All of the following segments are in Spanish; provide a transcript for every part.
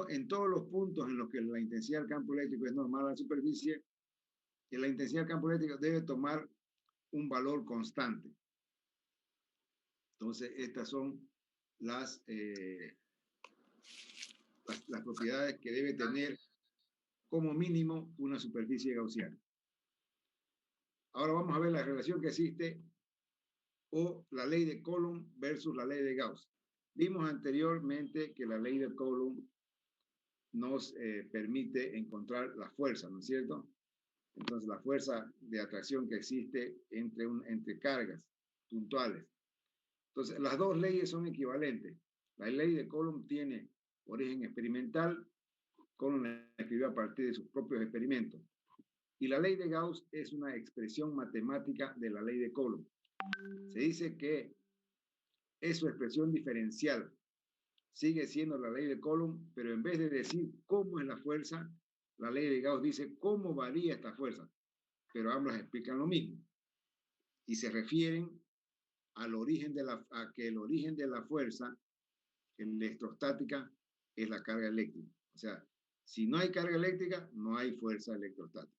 en todos los puntos en los que la intensidad del campo eléctrico es normal a la superficie, la intensidad del campo eléctrico debe tomar un valor constante. Entonces, estas son las propiedades que debe tener como mínimo una superficie gaussiana. Ahora vamos a ver la relación que existe o la ley de Coulomb versus la ley de Gauss. Vimos anteriormente que la ley de Coulomb nos permite encontrar la fuerza, ¿no es cierto? Entonces, la fuerza de atracción que existe entre cargas puntuales. Entonces, las dos leyes son equivalentes. La ley de Coulomb tiene origen experimental. Coulomb la escribió a partir de sus propios experimentos. Y la ley de Gauss es una expresión matemática de la ley de Coulomb. Se dice que es su expresión diferencial. Sigue siendo la ley de Coulomb, pero en vez de decir cómo es la fuerza, la ley de Gauss dice cómo varía esta fuerza. Pero ambas explican lo mismo. Y se refieren al origen a que el origen de la fuerza electrostática es la carga eléctrica. O sea, si no hay carga eléctrica, no hay fuerza electrostática.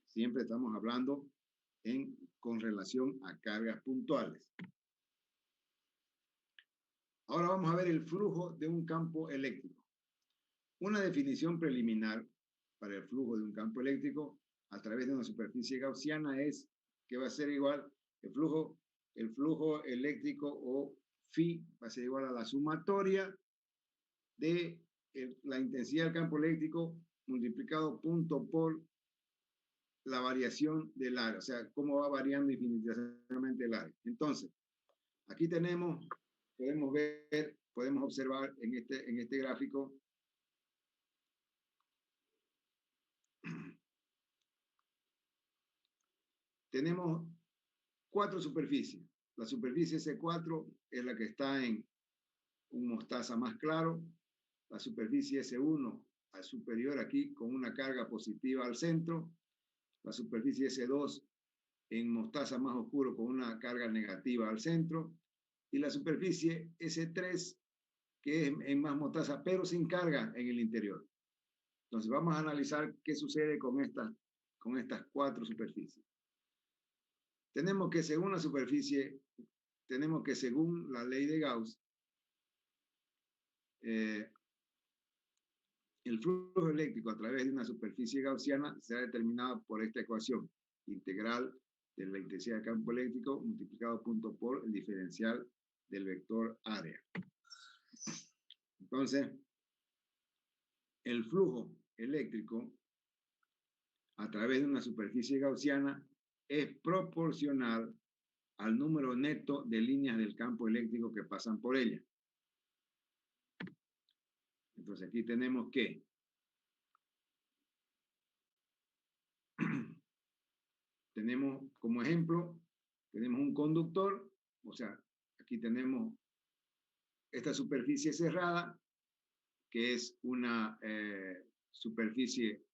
Siempre estamos hablando con relación a cargas puntuales. Ahora vamos a ver el flujo de un campo eléctrico. Una definición preliminar para el flujo de un campo eléctrico a través de una superficie gaussiana es que va a ser igual el flujo eléctrico o phi va a ser igual a la sumatoria de la intensidad del campo eléctrico multiplicado punto por la variación del área, o sea, cómo va variando infinitesimalmente el área. Entonces, aquí podemos observar en este gráfico tenemos 4 superficies. La superficie S4 es la que está en un mostaza más claro. La superficie S1 al superior aquí con una carga positiva al centro. La superficie S2 en mostaza más oscuro con una carga negativa al centro. Y la superficie S3 que es en más mostaza pero sin carga en el interior. Entonces vamos a analizar qué sucede con estas 4 superficies. Tenemos que según la ley de Gauss, el flujo eléctrico a través de una superficie gaussiana será determinado por esta ecuación, integral de la intensidad del campo eléctrico multiplicado punto por el diferencial del vector área. Entonces, el flujo eléctrico a través de una superficie gaussiana es proporcional al número neto de líneas del campo eléctrico que pasan por ella. Entonces aquí tenemos que tenemos como ejemplo, tenemos un conductor, o sea, aquí tenemos esta superficie cerrada, que es una superficie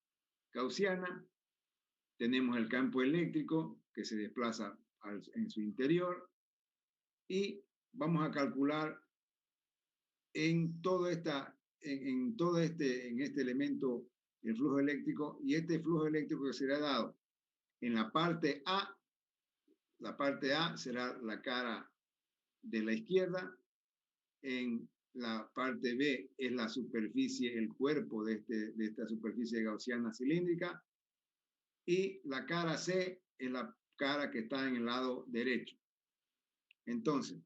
gaussiana. Tenemos el campo eléctrico que se desplaza en su interior y vamos a calcular en este elemento el flujo eléctrico, y este flujo eléctrico que será dado en la parte A será la cara de la izquierda, en la parte B es la superficie, el cuerpo de esta superficie gaussiana cilíndrica, y la cara C es la cara que está en el lado derecho. Entonces,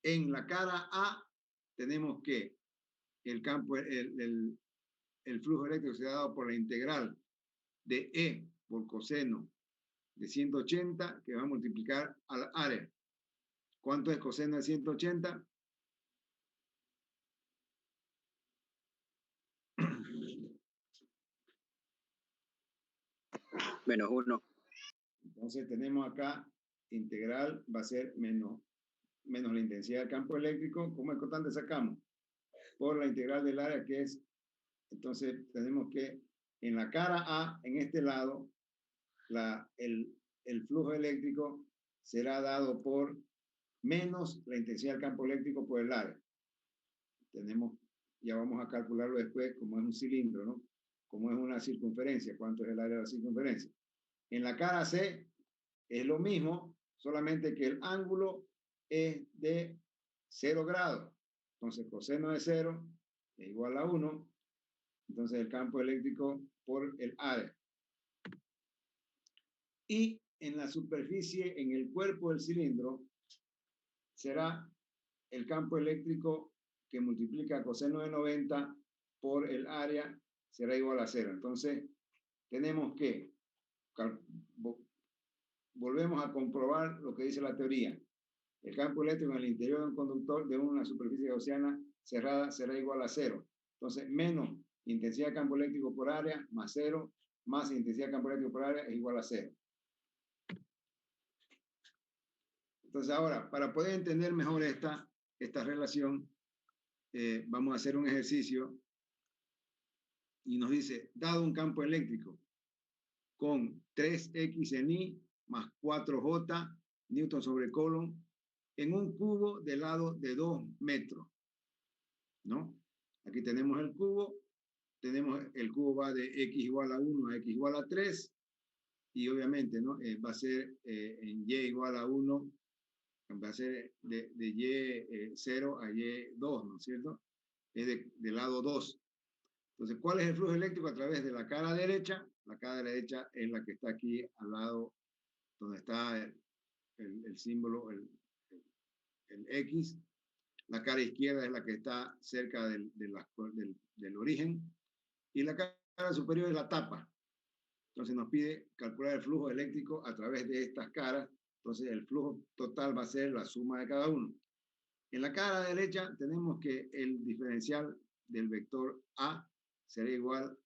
en la cara A tenemos que el flujo eléctrico se ha dado por la integral de E por coseno de 180 que va a multiplicar al área. ¿Cuánto es coseno de 180? -1. Entonces tenemos acá, integral va a ser menos la intensidad del campo eléctrico. ¿Cómo es constante sacamos? Por la integral del área, que es, entonces tenemos que en la cara A, en este lado, el flujo eléctrico será dado por menos la intensidad del campo eléctrico por el área. Tenemos ya vamos a calcularlo después como es un cilindro, ¿no? Como es una circunferencia, cuánto es el área de la circunferencia. En la cara C es lo mismo, solamente que el ángulo es de 0 grados. Entonces, coseno de 0 es igual a 1. Entonces, el campo eléctrico por el área. Y en la superficie, en el cuerpo del cilindro, será el campo eléctrico que multiplica coseno de 90 por el área, será igual a 0. Entonces, tenemos que, volvemos a comprobar lo que dice la teoría. El campo eléctrico en el interior de un conductor de una superficie gaussiana cerrada será igual a 0. Entonces, menos intensidad de campo eléctrico por área más 0, más intensidad de campo eléctrico por área es igual a 0. Entonces, ahora, para poder entender mejor esta relación, vamos a hacer un ejercicio y nos dice, dado un campo eléctrico con 3x en I más 4j newton sobre Coulomb en un cubo de lado de 2 metros, ¿no? Aquí tenemos el cubo va de x igual a 1 a x igual a 3, y obviamente, ¿no? Va a ser en y igual a 1, va a ser de y 0 a y 2, ¿no es cierto? Es de lado 2. Entonces, ¿cuál es el flujo eléctrico a través de la cara derecha? La cara derecha es la que está aquí al lado donde está el símbolo, el X. La cara izquierda es la que está cerca del origen. Y la cara superior es la tapa. Entonces nos pide calcular el flujo eléctrico a través de estas caras. Entonces el flujo total va a ser la suma de cada uno. En la cara derecha tenemos que el diferencial del vector A será igual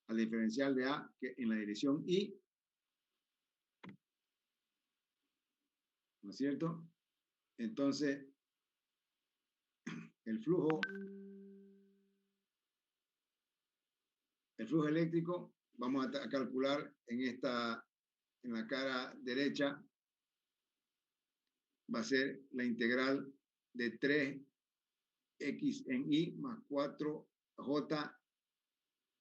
al diferencial de A que en la dirección Y. ¿No es cierto? Entonces, el flujo eléctrico, vamos a calcular en la cara derecha, va a ser la integral de 3x en Y más 4j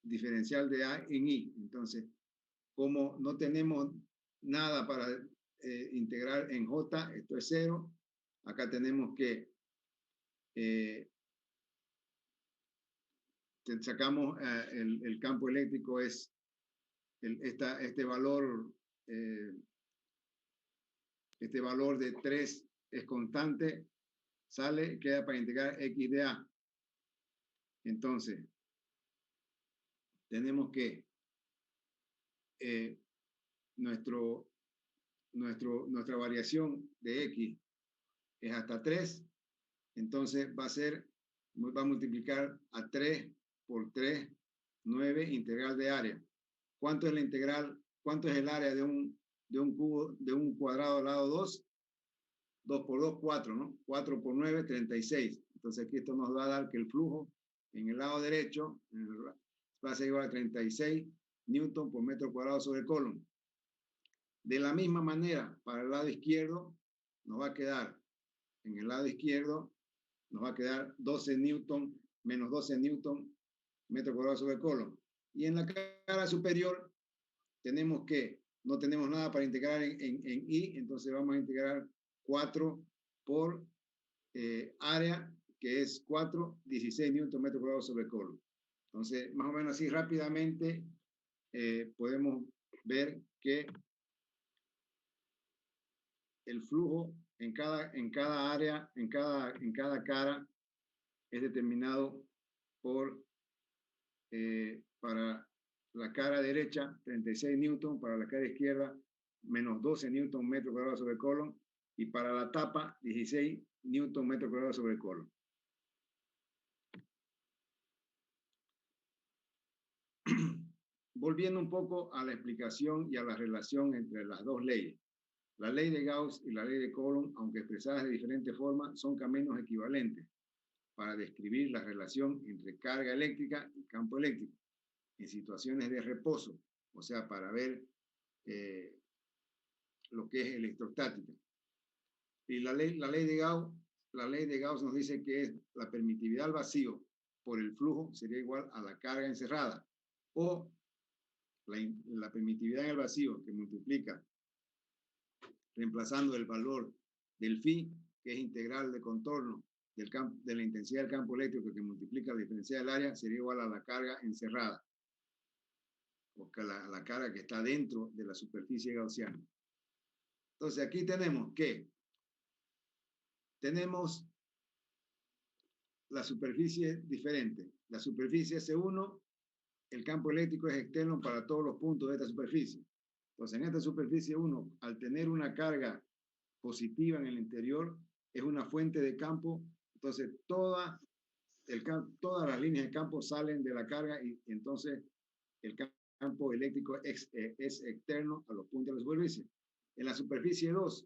diferencial de A en Y. Entonces, como no tenemos nada para integrar en J, esto es 0, acá tenemos que sacamos el campo eléctrico es este valor de 3 es constante, sale, queda para integrar x de A. Entonces, tenemos que nuestra variación de x es hasta 3, entonces va a multiplicar a 3 por 3, 9, integral de área. ¿Cuánto es la integral? ¿Cuánto es el área de un cubo, de un cuadrado al lado 2? 2 por 2, 4, ¿no? 4 por 9, 36. Entonces aquí esto nos va a dar que el flujo en el lado derecho va a ser igual a 36 newton por metro cuadrado sobre Coulomb. De la misma manera, para el lado izquierdo, nos va a quedar, en el lado izquierdo, nos va a quedar 12 newton, menos 12 newton metro cuadrado sobre Coulomb. Y en la cara superior, tenemos que, no tenemos nada para integrar en I, entonces vamos a integrar 4 por área, que es 4, 16 newton metro cuadrado sobre Coulomb. Entonces, más o menos así rápidamente podemos ver que el flujo en cada área, en cada cara, es determinado por, para la cara derecha, 36 newton, para la cara izquierda, menos 12 newton metro cuadrado sobre Coulomb, y para la tapa, 16 newton metro cuadrado sobre Coulomb. Volviendo un poco a la explicación y a la relación entre las dos leyes. La ley de Gauss y la ley de Coulomb, aunque expresadas de diferente forma, son caminos equivalentes para describir la relación entre carga eléctrica y campo eléctrico en situaciones de reposo, o sea, para ver lo que es electrostática. Y la ley de Gauss nos dice que es la permitividad al vacío por el flujo sería igual a la carga encerrada, o la permitividad en el vacío, que multiplica reemplazando el valor del phi, que es integral de contorno de la intensidad del campo eléctrico, que multiplica la diferencia del área, sería igual a la carga encerrada, o que la carga que está dentro de la superficie gaussiana. Entonces aquí tenemos la superficie diferente. La superficie S1, el campo eléctrico es externo para todos los puntos de esta superficie. Entonces en esta superficie 1, al tener una carga positiva en el interior, es una fuente de campo. Entonces todas las líneas de campo salen de la carga y entonces el campo eléctrico es externo a los puntos de la superficie. En la superficie 2,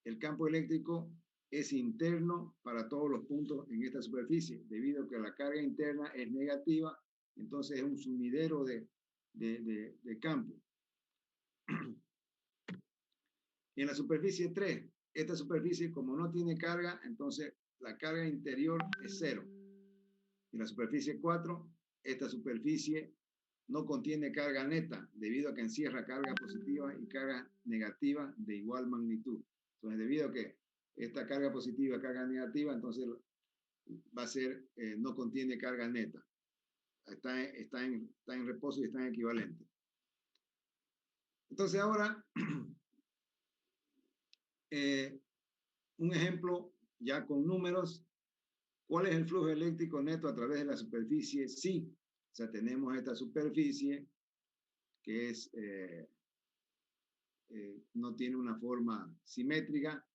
el campo eléctrico es interno para todos los puntos en esta superficie, debido a que la carga interna es negativa, entonces es un sumidero de campo. En la superficie 3, esta superficie, como no tiene carga, entonces la carga interior es 0. En la superficie 4, esta superficie no contiene carga neta, debido a que encierra carga positiva y carga negativa de igual magnitud. Entonces, debido a que esta carga positiva, carga negativa, entonces va a ser, no contiene carga neta. Está en reposo y está en equivalente. Entonces, ahora, un ejemplo ya con números. ¿Cuál es el flujo eléctrico neto a través de la superficie? Sí. O sea, tenemos esta superficie que es, no tiene una forma simétrica,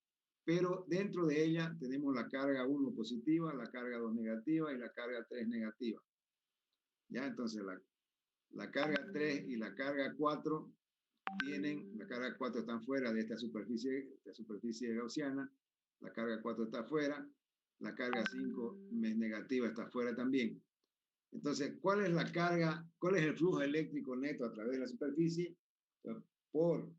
pero dentro de ella tenemos la carga 1 positiva, la carga 2 negativa y la carga 3 negativa. ¿Ya? Entonces la carga 3 y la carga 4 la carga 4 están fuera de esta superficie gaussiana, la carga 4 está fuera, la carga 5 negativa está fuera también. Entonces, ¿cuál es el flujo eléctrico neto a través de la superficie? Por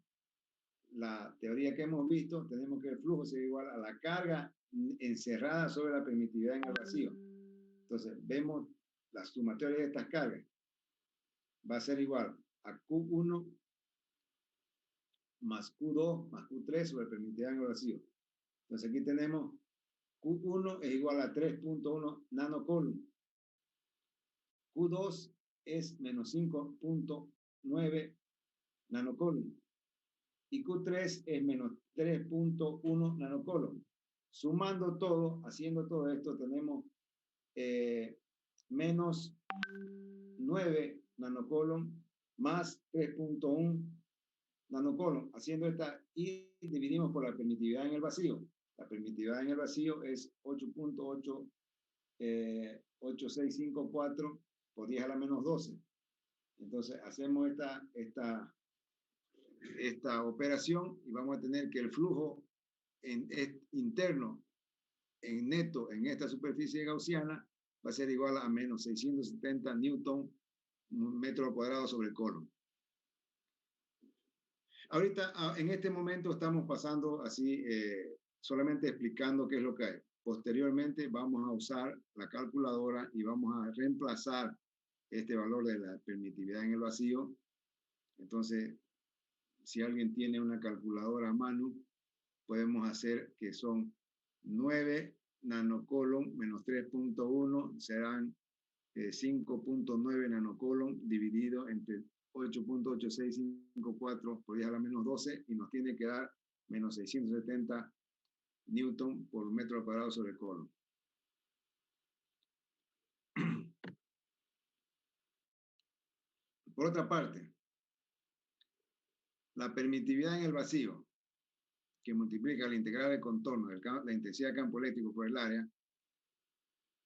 la teoría que hemos visto, tenemos que el flujo sea igual a la carga encerrada sobre la permitividad en el vacío. Entonces, vemos la sumatoria de estas cargas. Va a ser igual a Q1 más Q2 más Q3 sobre permitividad en el vacío. Entonces, aquí tenemos Q1 es igual a 3.1 nanocoulomb. Q2 es menos 5.9 nanocoulomb. Y Q3 es menos 3.1 nanocoulomb. Sumando todo, haciendo todo esto, tenemos menos 9 nanocoulomb más 3.1 nanocoulomb. Haciendo esta y dividimos por la permitividad en el vacío. La permitividad en el vacío es 8.8654 por 10 a la menos 12. Entonces hacemos esta operación y vamos a tener que el flujo interno en neto en esta superficie gaussiana va a ser igual a menos 670 newton metro cuadrado sobre el coulomb. Ahorita, en este momento estamos pasando así, solamente explicando qué es lo que hay. Posteriormente vamos a usar la calculadora y vamos a reemplazar este valor de la permitividad en el vacío. Entonces, si alguien tiene una calculadora a mano, podemos hacer que son 9 nanocoulomb menos 3.1 serán 5.9 nanocoulomb dividido entre 8.8654 por 10 a la menos 12 y nos tiene que dar menos 670 newton por metro cuadrado sobre el coulomb. Por otra parte, la permitividad en el vacío, que multiplica la integral de contorno de la intensidad de campo eléctrico por el área,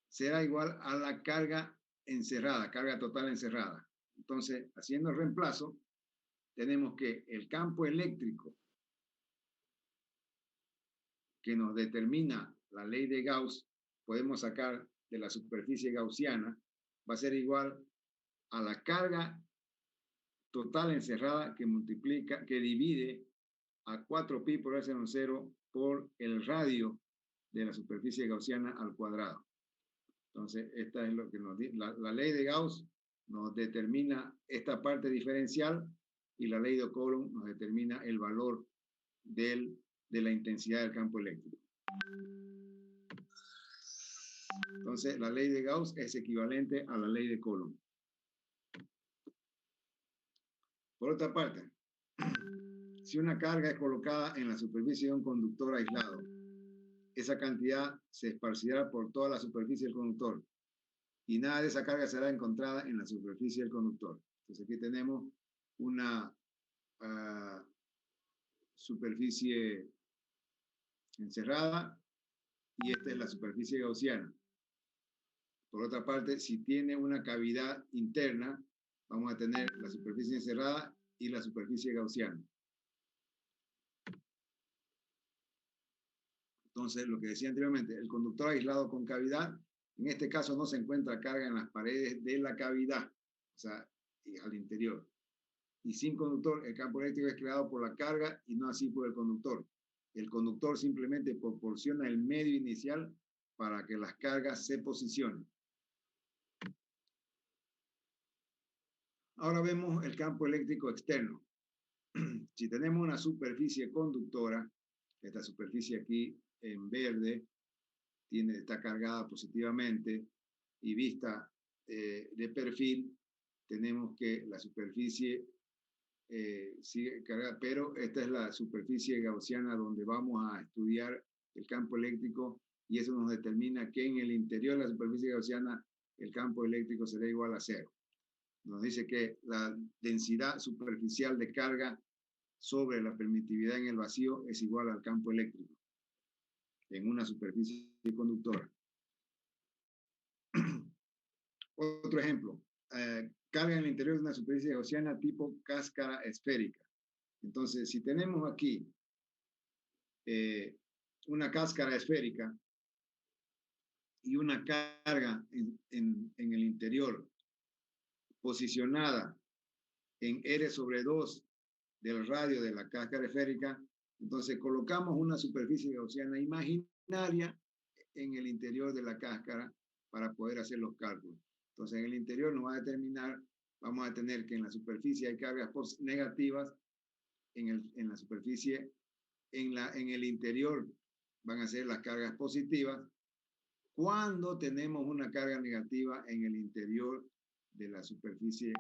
será igual a la carga encerrada, carga total encerrada. Entonces, haciendo el reemplazo, tenemos que el campo eléctrico que nos determina la ley de Gauss, podemos sacar de la superficie gaussiana, va a ser igual a la carga total encerrada que divide a 4pi por epsilon 0 por el radio de la superficie gaussiana al cuadrado. Entonces, esta es lo que nos dice. La ley de Gauss nos determina esta parte diferencial y la ley de Coulomb nos determina el valor de la intensidad del campo eléctrico. Entonces, la ley de Gauss es equivalente a la ley de Coulomb. Por otra parte, si una carga es colocada en la superficie de un conductor aislado, esa cantidad se esparcirá por toda la superficie del conductor y nada de esa carga será encontrada en la superficie del conductor. Entonces aquí tenemos una superficie encerrada y esta es la superficie gaussiana. Por otra parte, si tiene una cavidad interna, vamos a tener la superficie encerrada y la superficie gaussiana. Entonces, lo que decía anteriormente, el conductor aislado con cavidad, en este caso no se encuentra carga en las paredes de la cavidad, o sea, al interior. Y sin conductor, el campo eléctrico es creado por la carga y no así por el conductor. El conductor simplemente proporciona el medio inicial para que las cargas se posicionen. Ahora vemos el campo eléctrico externo. Si tenemos una superficie conductora, esta superficie aquí en verde está cargada positivamente y vista de perfil, tenemos que la superficie sigue cargada, pero esta es la superficie gaussiana donde vamos a estudiar el campo eléctrico y eso nos determina que en el interior de la superficie gaussiana el campo eléctrico será igual a cero. Nos dice que la densidad superficial de carga sobre la permitividad en el vacío es igual al campo eléctrico en una superficie conductora. Otro ejemplo, carga en el interior de una superficie gaussiana tipo cáscara esférica. Entonces, si tenemos aquí una cáscara esférica y una carga en el interior posicionada en R/2 del radio de la cáscara esférica, entonces colocamos una superficie gaussiana imaginaria en el interior de la cáscara para poder hacer los cálculos. Entonces en el interior nos va a determinar, vamos a tener que en la superficie hay cargas negativas, en la superficie, en el interior van a ser las cargas positivas, cuando tenemos una carga negativa en el interior de la superficie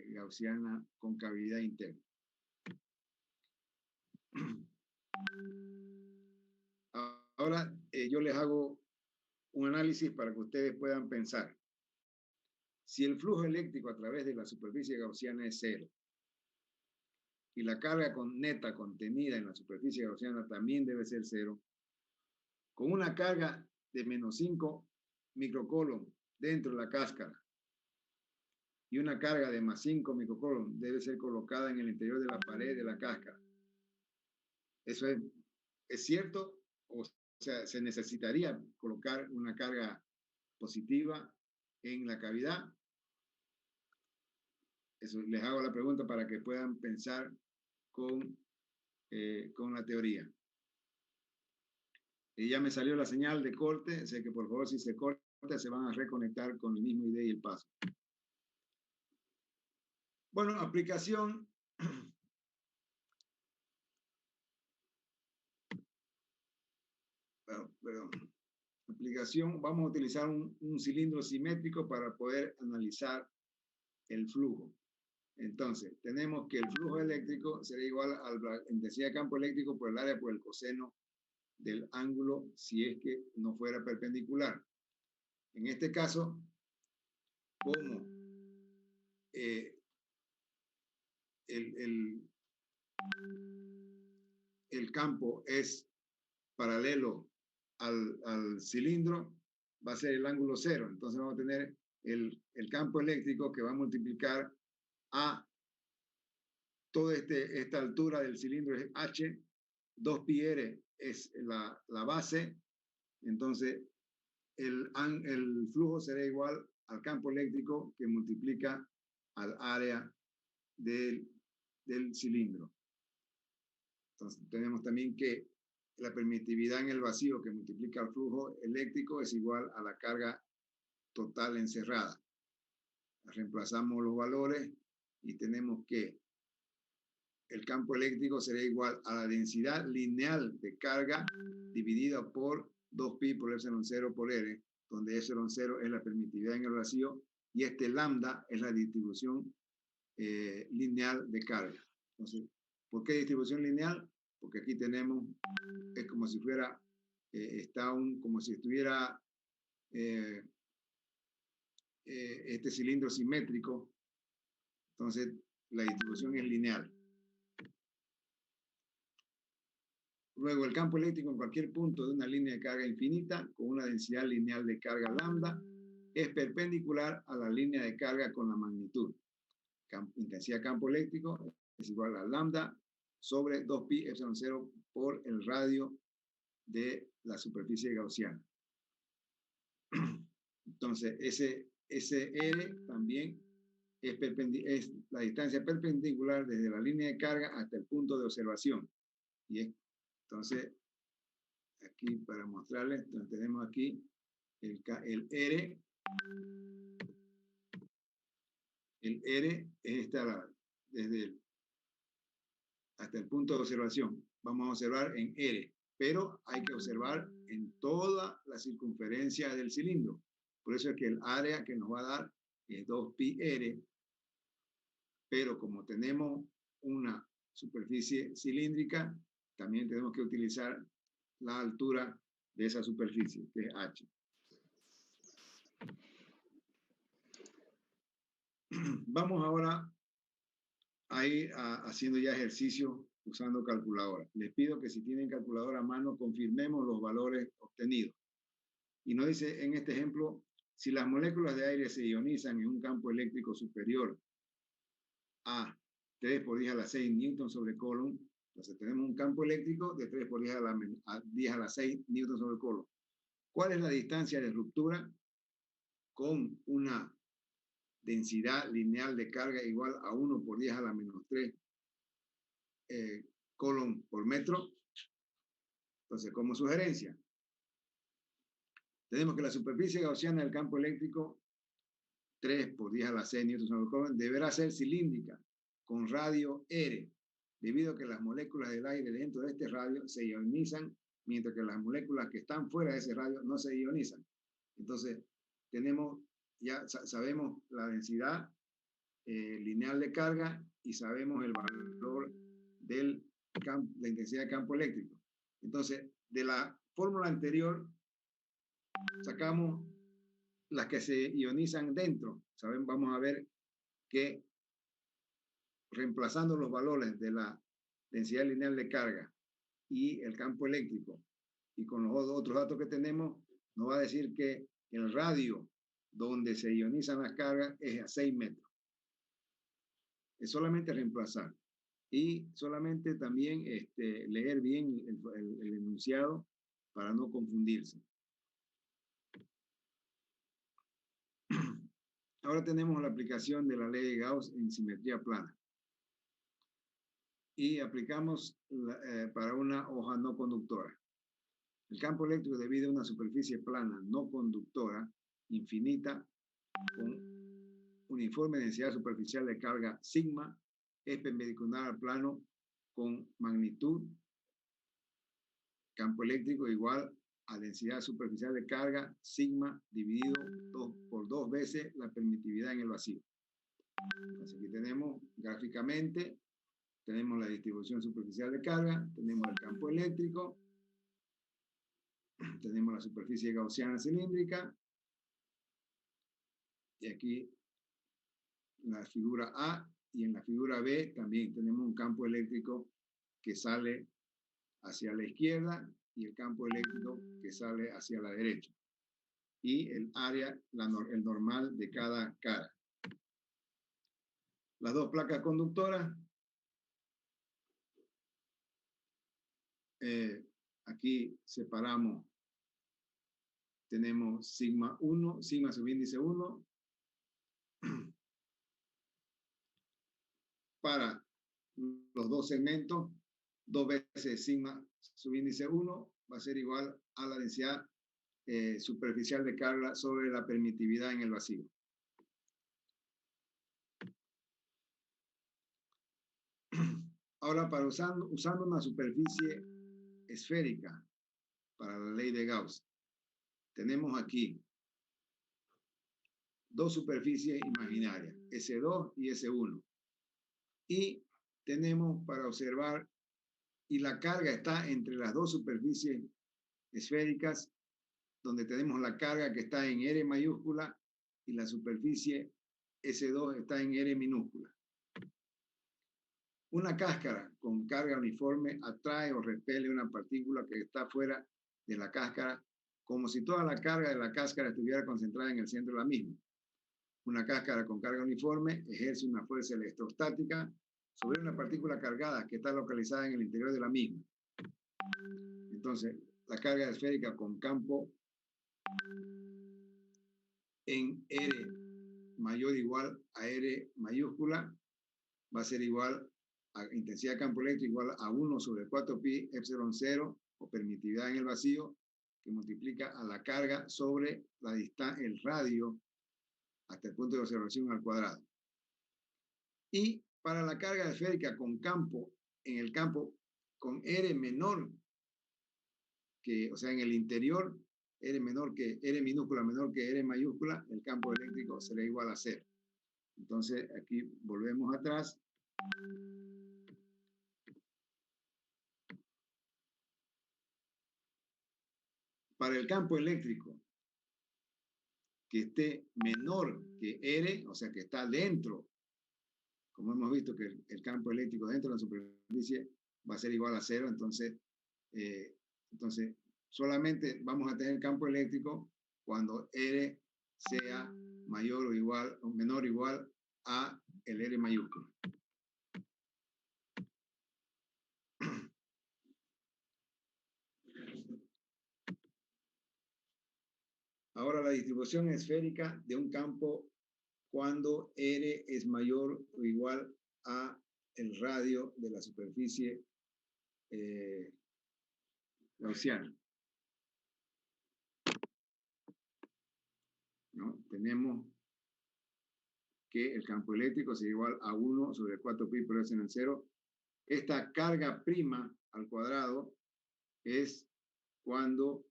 gaussiana con cavidad interna. Ahora yo les hago un análisis para que ustedes puedan pensar. Si el flujo eléctrico a través de la superficie gaussiana es cero y la carga neta contenida en la superficie gaussiana también debe ser cero, con una carga de menos 5 microcoulomb dentro de la cáscara y una carga de más 5 microcoulomb debe ser colocada en el interior de la pared de la cáscara. ¿Eso es cierto? O sea, ¿se necesitaría colocar una carga positiva en la cavidad? Eso, les hago la pregunta para que puedan pensar con la teoría. Y ya me salió la señal de corte, sé que por favor si se corta se van a reconectar con el mismo ID y el paso. Bueno, aplicación. Perdón. Aplicación, vamos a utilizar un cilindro simétrico para poder analizar el flujo. Entonces, tenemos que el flujo eléctrico será igual a la intensidad de campo eléctrico por el área por el coseno del ángulo si es que no fuera perpendicular. En este caso, como el campo es paralelo al cilindro, va a ser el ángulo cero. Entonces vamos a tener el campo eléctrico que va a multiplicar a toda esta altura del cilindro es H, 2πr es la base, entonces el flujo será igual al campo eléctrico que multiplica al área del cilindro. Entonces tenemos también que la permitividad en el vacío que multiplica el flujo eléctrico es igual a la carga total encerrada. Reemplazamos los valores y tenemos que el campo eléctrico será igual a la densidad lineal de carga dividida por 2pi por epsilon 0 por R, donde epsilon 0 es la permitividad en el vacío y este lambda es la distribución lineal de carga. Entonces, ¿por qué distribución lineal? Porque aquí tenemos, es como si fuera, como si estuviera este cilindro simétrico, entonces la distribución es lineal. Luego, el campo eléctrico en cualquier punto de una línea de carga infinita con una densidad lineal de carga lambda es perpendicular a la línea de carga con la magnitud. Intensidad de campo eléctrico es igual a lambda sobre 2pi epsilon 0 por el radio de la superficie gaussiana. Entonces, ese R también es la distancia perpendicular desde la línea de carga hasta el punto de observación. Y entonces, aquí para mostrarles, tenemos aquí el R. El R es hasta el punto de observación. Vamos a observar en R, pero hay que observar en toda la circunferencia del cilindro. Por eso es que el área que nos va a dar es 2pi R, pero como tenemos una superficie cilíndrica, también tenemos que utilizar la altura de esa superficie, que es H. Vamos ahora a ir haciendo ya ejercicio usando calculadora. Les pido que si tienen calculadora a mano, confirmemos los valores obtenidos. Y nos dice en este ejemplo, si las moléculas de aire se ionizan en un campo eléctrico superior a 3 por 10 a la 6 newtons sobre Coulomb, entonces tenemos un campo eléctrico de 3 por 10 a la 6 newtons sobre Coulomb. ¿Cuál es la distancia de ruptura con una densidad lineal de carga igual a 1 por 10 a la menos 3 Coulomb por metro? Entonces, como sugerencia, tenemos que la superficie gaussiana del campo eléctrico 3 por 10 a la 6 newtons sobre Coulomb deberá ser cilíndrica con radio R, debido a que las moléculas del aire dentro de este radio se ionizan, mientras que las moléculas que están fuera de ese radio no se ionizan. Entonces, ya sabemos la densidad lineal de carga y sabemos el valor de la intensidad de campo eléctrico. Entonces, de la fórmula anterior, sacamos las que se ionizan dentro. Vamos a ver que reemplazando los valores de la densidad lineal de carga y el campo eléctrico y con los otros datos que tenemos, nos va a decir que el radio donde se ionizan las cargas es a 6 metros. Es solamente reemplazar y solamente también leer bien el enunciado para no confundirse. Ahora tenemos la aplicación de la ley de Gauss en simetría plana. Y aplicamos para una hoja no conductora. El campo eléctrico debido a una superficie plana no conductora infinita con uniforme densidad superficial de carga sigma es perpendicular al plano con magnitud campo eléctrico igual a densidad superficial de carga sigma dividido por 2 veces la permitividad en el vacío. Entonces aquí tenemos gráficamente, tenemos la distribución superficial de carga, tenemos el campo eléctrico, tenemos la superficie gaussiana cilíndrica, y aquí la figura A, y en la figura B también tenemos un campo eléctrico que sale hacia la izquierda y el campo eléctrico que sale hacia la derecha. Y el área, el normal de cada cara. Las dos placas conductoras. Aquí separamos, tenemos sigma 1, sigma subíndice 1, para los dos segmentos 2 veces sigma subíndice 1 va a ser igual a la densidad superficial de carga sobre la permitividad en el vacío. Ahora, usando una superficie esférica para la ley de Gauss, tenemos aquí dos superficies imaginarias, S2 y S1. Y tenemos para observar, y la carga está entre las dos superficies esféricas, donde tenemos la carga que está en R mayúscula y la superficie S2 está en R minúscula. Una cáscara con carga uniforme atrae o repele una partícula que está fuera de la cáscara, como si toda la carga de la cáscara estuviera concentrada en el centro de la misma. Una cáscara con carga uniforme ejerce una fuerza electrostática sobre una partícula cargada que está localizada en el interior de la misma. Entonces, la carga esférica con campo en R mayor o igual a R mayúscula va a ser igual a intensidad de campo eléctrico igual a 1 sobre 4 pi epsilon 0 o permitividad en el vacío, que multiplica a la carga sobre la distancia, el radio hasta el punto de observación al cuadrado. Y para la carga esférica con campo, en el campo con R menor que, o sea, en el interior, R menor que R minúscula menor que R mayúscula, el campo eléctrico será igual a 0. Entonces, aquí volvemos atrás. Para el campo eléctrico que esté menor que R, o sea, que está dentro, como hemos visto que el campo eléctrico dentro de la superficie va a ser igual a 0, entonces solamente vamos a tener campo eléctrico cuando R sea mayor o igual o menor o igual a el R mayúsculo. Ahora la distribución esférica de un campo cuando R es mayor o igual a el radio de la superficie gaussiana. ¿No? Tenemos que el campo eléctrico es igual a 1 sobre 4 pi por epsilon 0. Esta carga prima al cuadrado es cuando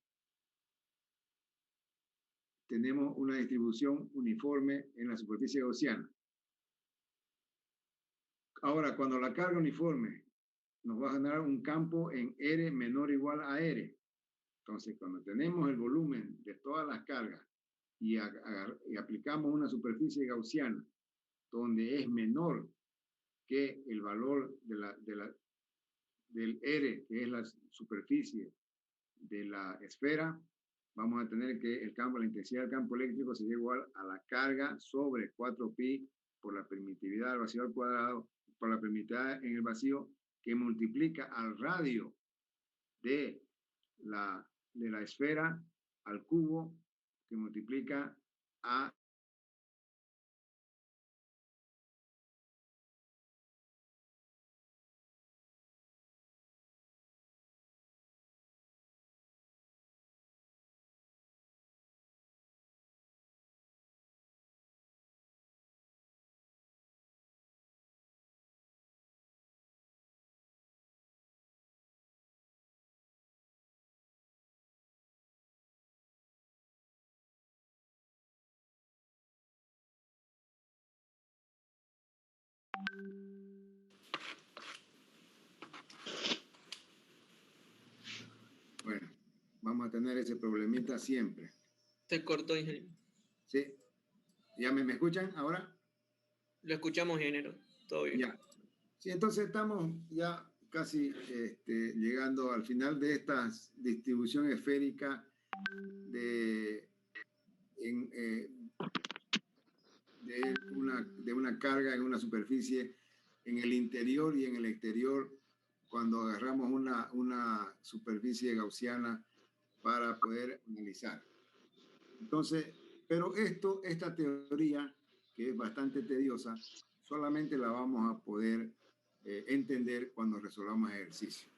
tenemos una distribución uniforme en la superficie gaussiana. Ahora, cuando la carga uniforme nos va a generar un campo en R menor o igual a R. Entonces, cuando tenemos el volumen de todas las cargas y aplicamos una superficie gaussiana donde es menor que el valor del R, que es la superficie de la esfera, vamos a tener que la intensidad del campo eléctrico sería igual a la carga sobre 4pi por la permitividad del vacío al cuadrado, por la permitividad en el vacío, que multiplica al radio de la esfera al cubo, que multiplica a bueno, vamos a tener ese problemita siempre. Se cortó, ingeniero. Sí. ¿Ya me escuchan ahora? Lo escuchamos, ingeniero. Todo bien. Ya. Sí, entonces estamos ya casi llegando al final de esta distribución esférica de una carga en una superficie en el interior y en el exterior cuando agarramos una superficie gaussiana para poder analizar. Entonces, pero esta teoría, que es bastante tediosa, solamente la vamos a poder entender cuando resolvamos ejercicios.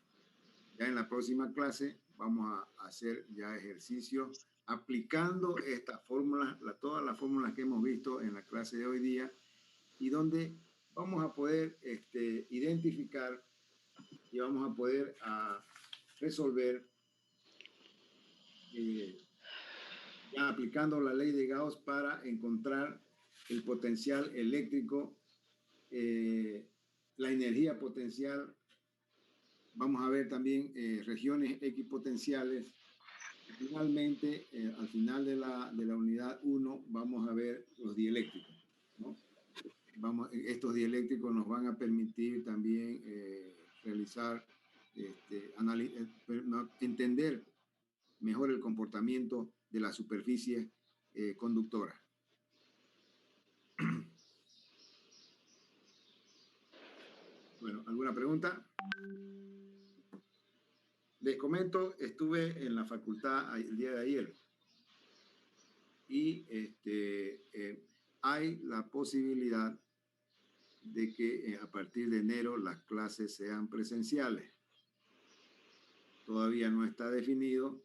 Ya en la próxima clase vamos a hacer ya ejercicios aplicando estas fórmulas, todas las fórmulas que hemos visto en la clase de hoy día, y donde vamos a poder identificar y vamos a poder resolver ya aplicando la ley de Gauss para encontrar el potencial eléctrico, la energía potencial. Vamos a ver también regiones equipotenciales. Finalmente, al final de la unidad 1, vamos a ver los dieléctricos, ¿no? Estos dieléctricos nos van a permitir también realizar, entender mejor el comportamiento de la superficie conductora. Bueno, ¿alguna pregunta? Les comento, estuve en la facultad el día de ayer y hay la posibilidad de que a partir de enero las clases sean presenciales. Todavía no está definido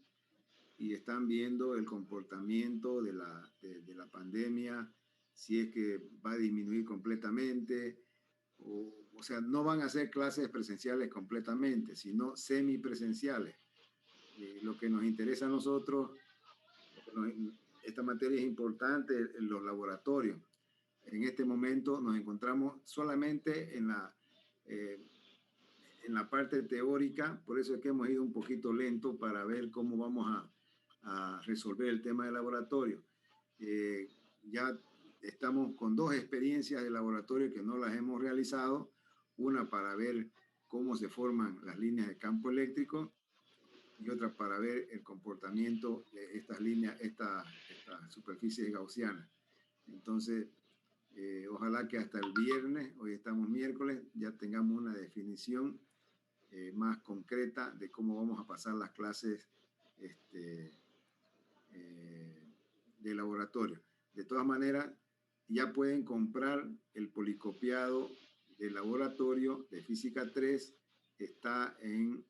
y están viendo el comportamiento de la pandemia, si es que va a disminuir completamente, o sea, no van a ser clases presenciales completamente, sino semipresenciales. Lo que nos interesa a nosotros, esta materia es importante en los laboratorios. En este momento nos encontramos solamente en la parte teórica, por eso es que hemos ido un poquito lento para ver cómo vamos a resolver el tema del laboratorio. Ya estamos con 2 experiencias de laboratorio que no las hemos realizado, una para ver cómo se forman las líneas de campo eléctrico y otra para ver el comportamiento de estas líneas, estas superficies gaussianas. Entonces, ojalá que hasta el viernes, hoy estamos miércoles, ya tengamos una definición más concreta de cómo vamos a pasar las clases de laboratorio. De todas maneras, ya pueden comprar el policopiado del laboratorio de Física 3, está en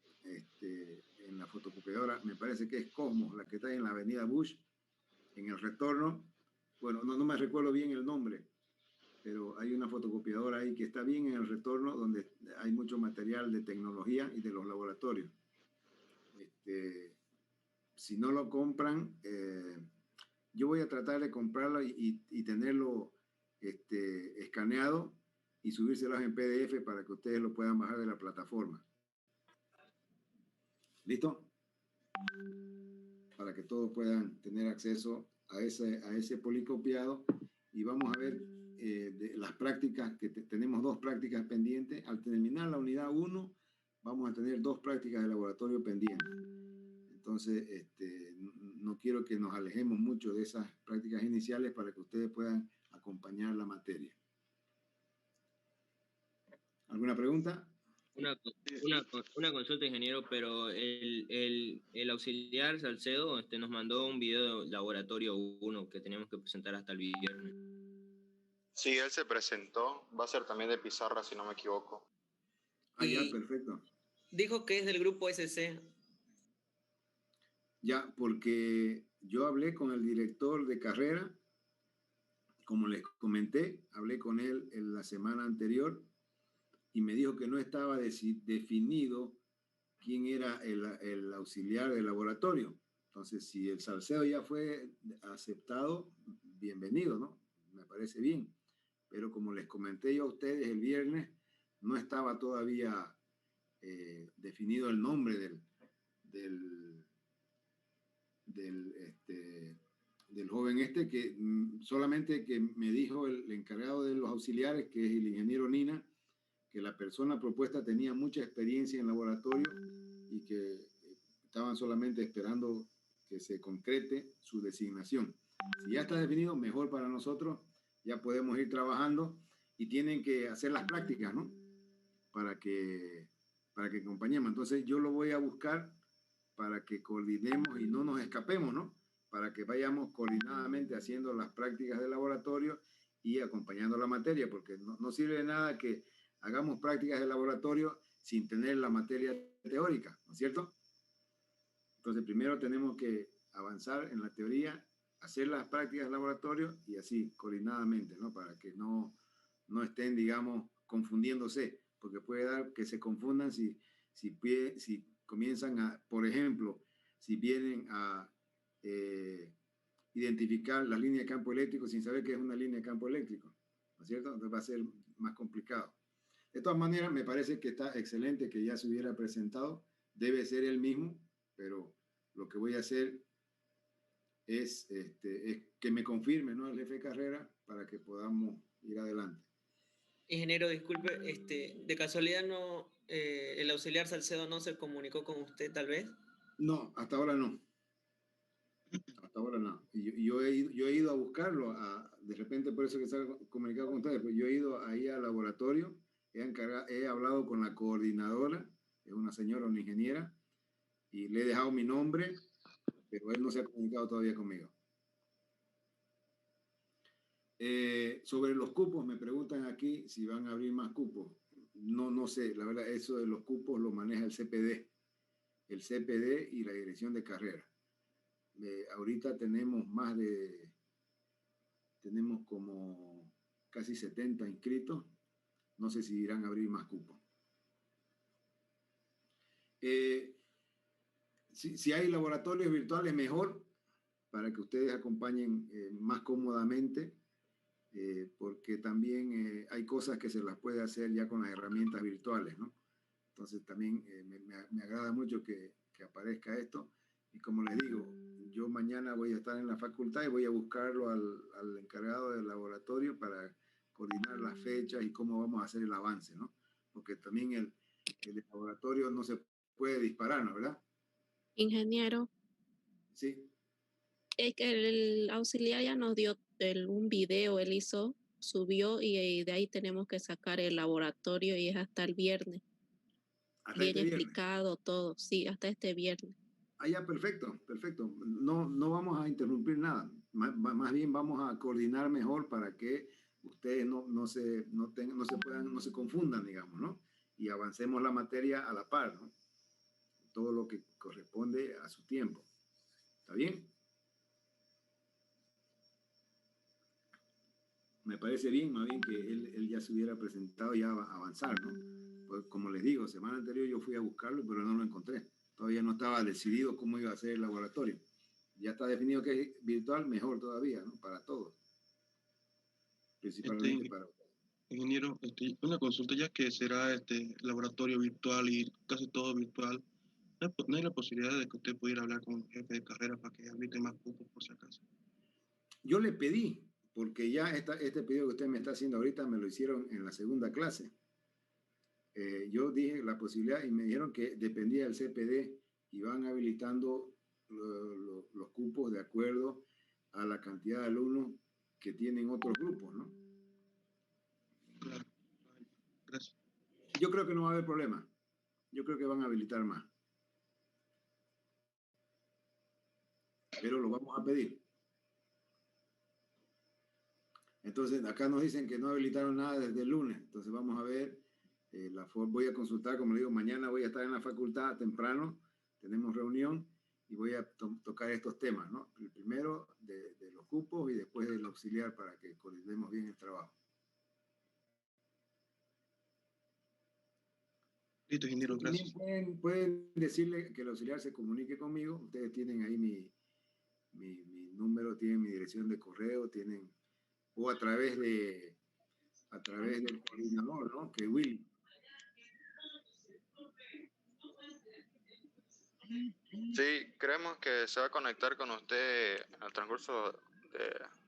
la fotocopiadora, me parece que es Cosmos, la que está en la avenida Bush, en el retorno. Bueno, no me recuerdo bien el nombre, pero hay una fotocopiadora ahí que está bien en el retorno, donde hay mucho material de tecnología y de los laboratorios. Si no lo compran, yo voy a tratar de comprarlo y tenerlo escaneado y subírselos en PDF para que ustedes lo puedan bajar de la plataforma. ¿Listo? Para que todos puedan tener acceso a ese policopiado, y vamos a ver de las prácticas, que tenemos 2 prácticas pendientes. Al terminar la unidad 1, vamos a tener 2 prácticas de laboratorio pendientes. Entonces, no quiero que nos alejemos mucho de esas prácticas iniciales para que ustedes puedan acompañar la materia. ¿Alguna pregunta? Una consulta, ingeniero, pero el auxiliar Salcedo nos mandó un video de laboratorio 1 que teníamos que presentar hasta el viernes. Sí, él se presentó. Va a ser también de pizarra, si no me equivoco. Ya, perfecto. Dijo que es del grupo SC. Ya, porque yo hablé con el director de carrera, como les comenté, hablé con él en la semana anterior y me dijo que no estaba definido quién era el auxiliar del laboratorio. Entonces, si el Salcedo ya fue aceptado, bienvenido, ¿no? Me parece bien. Pero como les comenté yo a ustedes el viernes, no estaba todavía definido el nombre del joven que solamente que me dijo el encargado de los auxiliares, que es el ingeniero Nina, que la persona propuesta tenía mucha experiencia en laboratorio y que estaban solamente esperando que se concrete su designación. Si ya está definido, mejor para nosotros, ya podemos ir trabajando, y tienen que hacer las prácticas, ¿no? Para que acompañemos. Entonces yo lo voy a buscar para que coordinemos y no nos escapemos, ¿no? Para que vayamos coordinadamente haciendo las prácticas de laboratorio y acompañando la materia, porque no sirve de nada que hagamos prácticas de laboratorio sin tener la materia teórica, ¿no es cierto? Entonces, primero tenemos que avanzar en la teoría, hacer las prácticas de laboratorio y así, coordinadamente, ¿no? Para que no estén, digamos, confundiéndose, porque puede dar que se confundan si comienzan a, por ejemplo, si vienen a identificar la línea de campo eléctrico sin saber qué es una línea de campo eléctrico, ¿no es cierto? Entonces va a ser más complicado. De todas maneras, me parece que está excelente que ya se hubiera presentado, debe ser el mismo, pero lo que voy a hacer es que me confirme, ¿no?, el jefe de carrera para que podamos ir adelante. Ingeniero, disculpe, de casualidad no, el auxiliar Salcedo no se comunicó con usted, tal vez. No, hasta ahora no. Hasta ahora no. Yo he ido a buscarlo, de repente por eso que se ha comunicado con ustedes, pues yo he ido ahí al laboratorio, he hablado con la coordinadora, es una señora, una ingeniera, y le he dejado mi nombre, pero él no se ha comunicado todavía conmigo. Sobre los cupos, me preguntan aquí si van a abrir más cupos. No sé, la verdad, eso de los cupos lo maneja el CPD y la dirección de carrera. Ahorita tenemos como casi 70 inscritos. No sé si irán a abrir más cupos. Si hay laboratorios virtuales, mejor, para que ustedes acompañen más cómodamente, porque también hay cosas que se las puede hacer ya con las herramientas virtuales, ¿no? Entonces también me agrada mucho que aparezca esto. Y como les digo, yo mañana voy a estar en la facultad y voy a buscarlo al encargado del laboratorio para coordinar las fechas y cómo vamos a hacer el avance, ¿no? Porque también el laboratorio no se puede disparar, ¿no? ¿Verdad? Ingeniero, Sí. es que el auxiliar ya nos dio un video, él subió y de ahí tenemos que sacar el laboratorio y es hasta el viernes. Hasta Bien este viernes. explicado todo, sí, hasta este viernes. Ah, ya, perfecto. No vamos a interrumpir nada. Más bien vamos a coordinar mejor para que ustedes no se confundan, digamos, ¿no? Y avancemos la materia a la par, ¿no? Todo lo que corresponde a su tiempo. ¿Está bien? Me parece bien, más bien que él ya se hubiera presentado y ya avanzar, ¿no? Pues como les digo, semana anterior yo fui a buscarlo, pero no lo encontré. Todavía no estaba decidido cómo iba a ser el laboratorio. Ya está definido que es virtual, mejor todavía, ¿no? Para todos. Principalmente para ustedes. Ingeniero, una consulta, ya que será laboratorio virtual y casi todo virtual, ¿no hay la posibilidad de que usted pudiera hablar con el jefe de carrera para que habilite más cupos por si acaso? Yo le pedí, porque ya este pedido que usted me está haciendo ahorita me lo hicieron en la segunda clase. Yo dije la posibilidad y me dijeron que dependía del CPD y van habilitando los cupos de acuerdo a la cantidad de alumnos que tienen otros grupos, ¿no? Claro. Gracias. Yo creo que no va a haber problema. Yo creo que van a habilitar más. Pero lo vamos a pedir. Entonces, acá nos dicen que no habilitaron nada desde el lunes. Entonces, vamos a ver. Voy a consultar, como le digo, mañana voy a estar en la facultad temprano. Tenemos reunión y voy a tocar estos temas, ¿no? El primero de los cupos y después del auxiliar para que coordinemos bien el trabajo. Listo, ingeniero, gracias. También pueden decirle que el auxiliar se comunique conmigo. Ustedes tienen ahí mi número, tienen mi dirección de correo, tienen, o a través del coordinador, ¿no? Que es Willy. Sí, creemos que se va a conectar con usted al transcurso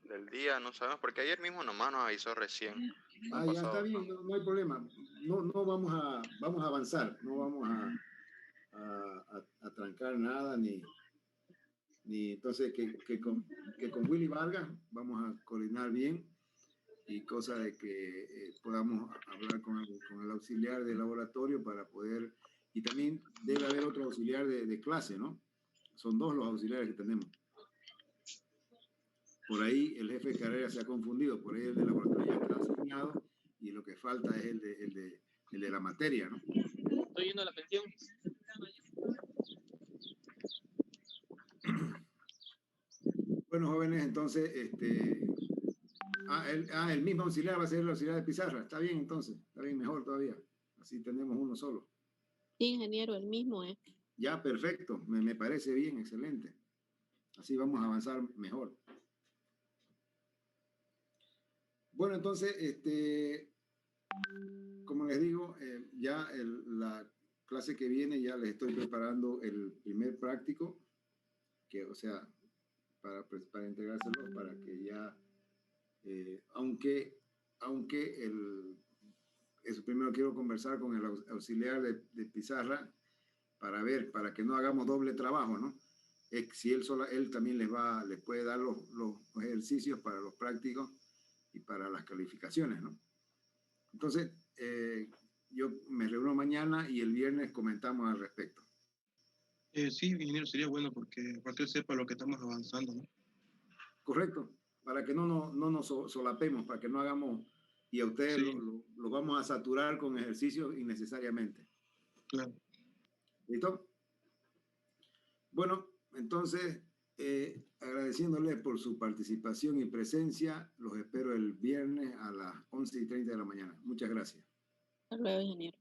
del día, no sabemos, porque ayer mismo nomás nos avisó recién. Ah, ya está bien, no hay problema. No vamos a avanzar, no vamos a trancar nada, ni entonces que con Willy Vargas vamos a coordinar bien y cosa de que podamos hablar con el auxiliar de laboratorio para poder, y también debe haber otro auxiliar de clase, ¿no? Son dos los auxiliares que tenemos. Por ahí el jefe de carrera se ha confundido, por ahí el de laboratorio ya está asignado y lo que falta es el de la materia, ¿no? Estoy yendo a la pensión. Bueno, jóvenes, entonces, el mismo auxiliar va a ser el auxiliar de pizarra. Está bien, entonces, está bien, mejor todavía. Así tenemos uno solo. Sí, ingeniero, el mismo es. Ya, perfecto, me parece bien, excelente. Así vamos a avanzar mejor. Bueno, entonces, como les digo, ya la clase que viene ya les estoy preparando el primer práctico, que, o sea, para entregárselo, para que ya, aunque eso primero quiero conversar con el auxiliar de pizarra para que no hagamos doble trabajo, ¿no? Si él también les puede dar los ejercicios para los prácticos y para las calificaciones, ¿no? Entonces, yo me reúno mañana y el viernes comentamos al respecto. Sí, ingeniero, sería bueno porque para que él sepa lo que estamos avanzando, ¿no? Correcto, para que no nos solapemos, para que no hagamos, y a ustedes Sí. lo vamos a saturar con ejercicios innecesariamente. Claro. ¿Listo? Bueno, entonces, agradeciéndoles por su participación y presencia, los espero el viernes a las 11:30 de la mañana. Muchas gracias. Hasta luego, ingeniero.